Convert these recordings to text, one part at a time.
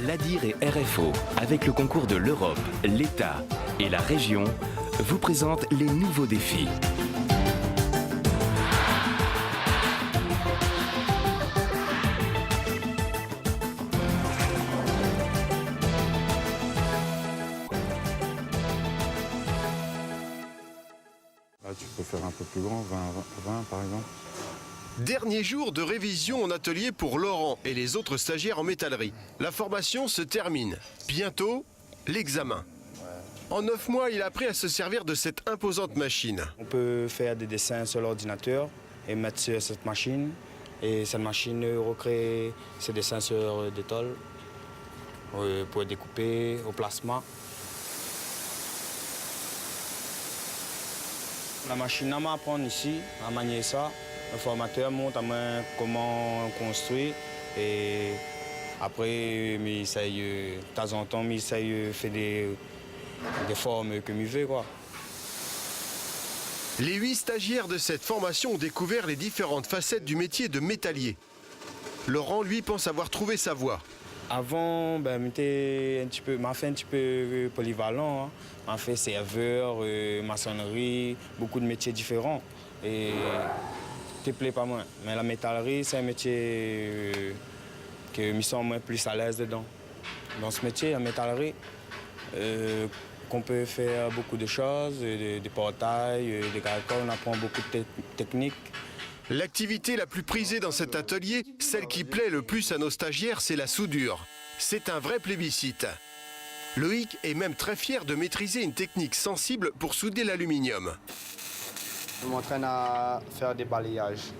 L'ADIR et RFO, avec le concours de l'Europe, l'État et la région, vous présentent les nouveaux défis. Là, tu peux faire un peu plus grand, 20 par exemple. Dernier jour de révision en atelier pour Laurent et les autres stagiaires en métallerie. La formation se termine. Bientôt, l'examen. En 9 mois, il a appris à se servir de cette imposante machine. On peut faire des dessins sur l'ordinateur et mettre sur cette machine. Et cette machine recrée ces dessins sur des tôles pour découper au plasma. La machine à apprendre ici, à manier ça. Le formateur montre à moi comment construire et après, de temps en temps, il fait des formes que je veux, quoi. Les 8 stagiaires de cette formation ont découvert les différentes facettes du métier de métallier. Laurent, lui, pense avoir trouvé sa voie. Avant, m'a fait un petit peu polyvalent. M'a fait serveur, maçonnerie, beaucoup de métiers différents. Et ça ne plaît pas moins. Mais la métallerie, c'est un métier que je me sens plus à l'aise dedans. Dans ce métier, la métallerie, qu'on peut faire beaucoup de choses, des portails, des calculs, on apprend beaucoup de techniques. L'activité la plus prisée dans cet atelier, celle qui plaît le plus à nos stagiaires, c'est la soudure. C'est un vrai plébiscite. Loïc est même très fier de maîtriser une technique sensible pour souder l'aluminium. Je m'entraîne à faire des balayages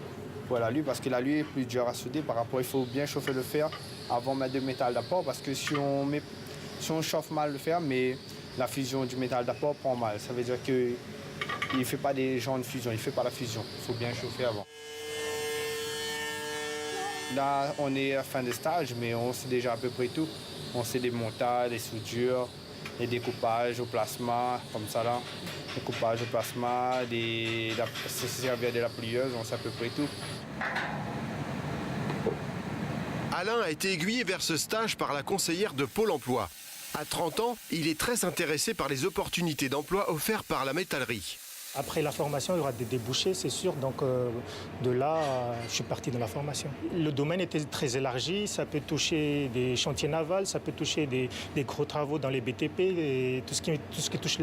pour l'alu parce que l'alu est plus dur à souder par rapport, il faut bien chauffer le fer avant de mettre du métal d'apport parce que si on chauffe mal le fer, mais la fusion du métal d'apport prend mal. Ça veut dire qu'il ne fait pas des genres de fusion, il ne fait pas la fusion. Il faut bien chauffer avant. Là, on est à la fin des stages, mais on sait déjà à peu près tout. On sait des montages, des soudures, des découpages au plasma, comme ça là. Découpage au plasma, se servir de la plieuse, on sait à peu près tout. Alain a été aiguillé vers ce stage par la conseillère de Pôle emploi. À 30 ans, il est très intéressé par les opportunités d'emploi offertes par la métallerie. Après la formation, il y aura des débouchés, c'est sûr. Donc de là, je suis parti dans la formation. Le domaine était très élargi. Ça peut toucher des chantiers navals, ça peut toucher des gros travaux dans les BTP, et tout ce qui touche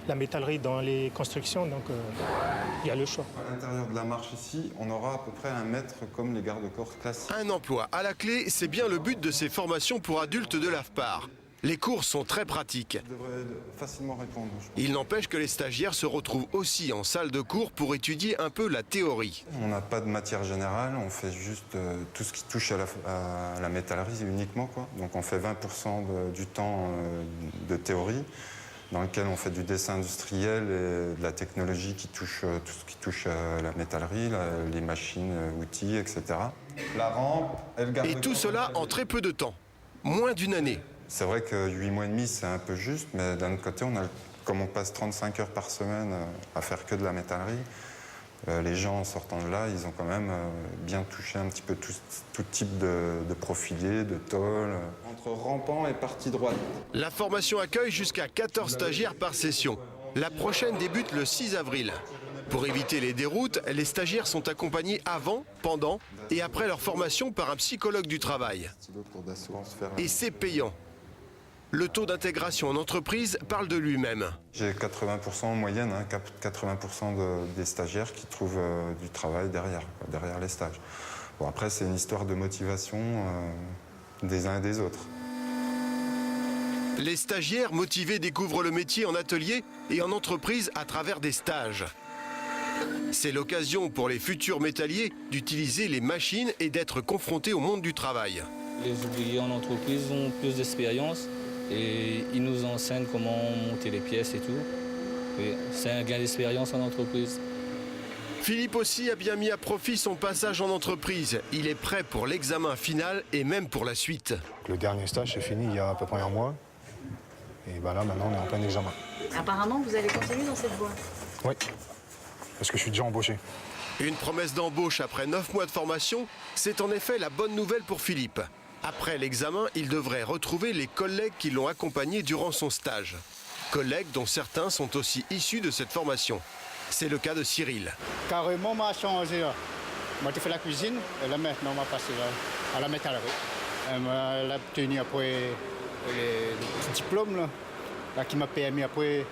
la métallerie dans les constructions. Donc il y a le choix. À l'intérieur de la marche ici, on aura à peu près 1 mètre comme les garde-corps classiques. Un emploi à la clé, c'est bien le but de ces formations pour adultes de l'AFPAR. Les cours sont très pratiques. Je devrais facilement répondre. Il n'empêche que les stagiaires se retrouvent aussi en salle de cours pour étudier un peu la théorie. On n'a pas de matière générale, on fait juste tout ce qui touche à la métallerie uniquement, quoi. Donc on fait 20% du temps de théorie, dans lequel on fait du dessin industriel et de la technologie qui touche tout ce qui touche à la métallerie, les machines, outils, etc. La rampe, elle garde. Et tout cela en très peu de temps, moins d'1 année. C'est vrai que 8 mois et demi, c'est un peu juste, mais d'un autre côté, comme on passe 35 heures par semaine à faire que de la métallerie, les gens en sortant de là, ils ont quand même bien touché un petit peu tout type de profilé, de tôle. Entre rampant et partie droite. La formation accueille jusqu'à 14 stagiaires par session. La prochaine débute le 6 avril. Pour éviter les déroutes, les stagiaires sont accompagnés avant, pendant et après leur formation par un psychologue du travail. Et c'est payant. Le taux d'intégration en entreprise parle de lui-même. J'ai 80% en moyenne, 80% des stagiaires qui trouvent du travail derrière les stages. Bon, après, c'est une histoire de motivation des uns et des autres. Les stagiaires motivés découvrent le métier en atelier et en entreprise à travers des stages. C'est l'occasion pour les futurs métalliers d'utiliser les machines et d'être confrontés au monde du travail. Les ouvriers en entreprise ont plus d'expérience et ils nous enseignent comment monter les pièces et tout. C'est un gain d'expérience en entreprise. Philippe aussi a bien mis à profit son passage en entreprise. Il est prêt pour l'examen final et même pour la suite. Le dernier stage c'est fini il y a à peu près 1 mois. Et là, maintenant, on est en plein examen. Apparemment, vous allez continuer dans cette voie. Oui, parce que je suis déjà embauché. Une promesse d'embauche après 9 mois de formation, c'est en effet la bonne nouvelle pour Philippe. Après l'examen, il devrait retrouver les collègues qui l'ont accompagné durant son stage. Collègues dont certains sont aussi issus de cette formation. C'est le cas de Cyril. Carrément, m'a changé. Moi, j'ai fait la cuisine et là maintenant, on m'a passé à la métallerie. Elle m'a obtenu après le petit diplôme là, qui m'a permis après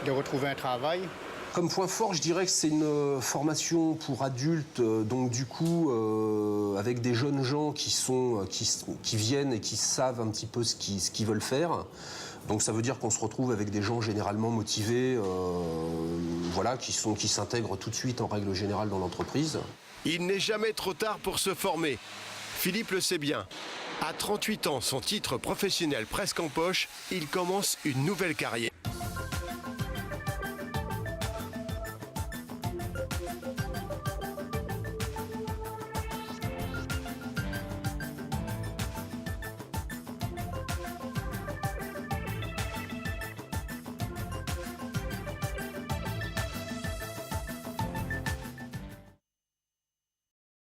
de retrouver un travail. Comme point fort, je dirais que c'est une formation pour adultes, donc du coup, avec des jeunes gens qui viennent et qui savent un petit peu ce qu'ils veulent faire. Donc ça veut dire qu'on se retrouve avec des gens généralement motivés, voilà, qui s'intègrent tout de suite en règle générale dans l'entreprise. Il n'est jamais trop tard pour se former. Philippe le sait bien. À 38 ans, son titre professionnel presque en poche, il commence une nouvelle carrière.